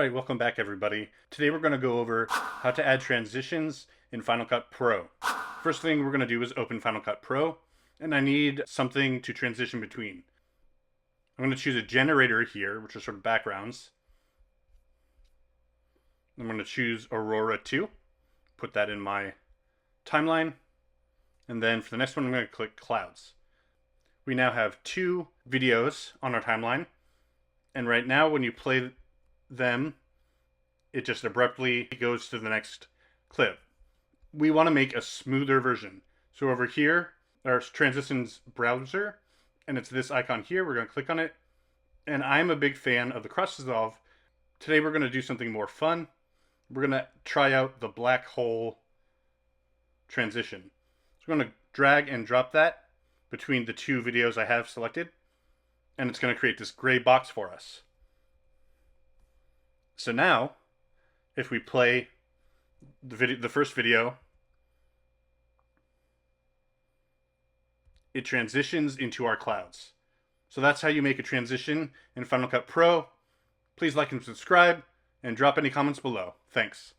Alright, welcome back everybody. Today we're going to go over how to add transitions in Final Cut Pro. First thing we're going to do is open Final Cut Pro, and I need something to transition between. I'm going to choose a generator here, which are sort of backgrounds. I'm going to choose Aurora 2, put that in my timeline, and then for the next one I'm going to click Clouds. We now have two videos on our timeline, and right now when you play them, it just abruptly goes to the next clip. We want to make a smoother version. So over here, our transitions browser, and it's this icon here. We're going to click on it. And I'm a big fan of the cross dissolve. Today we're going to do something more fun. We're going to try out the black hole transition. So we're going to drag and drop that between the two videos I have selected. And it's going to create this gray box for us. So now, if we play the first video, it transitions into our clouds. So that's how you make a transition in Final Cut Pro. Please like and subscribe, and drop any comments below. Thanks.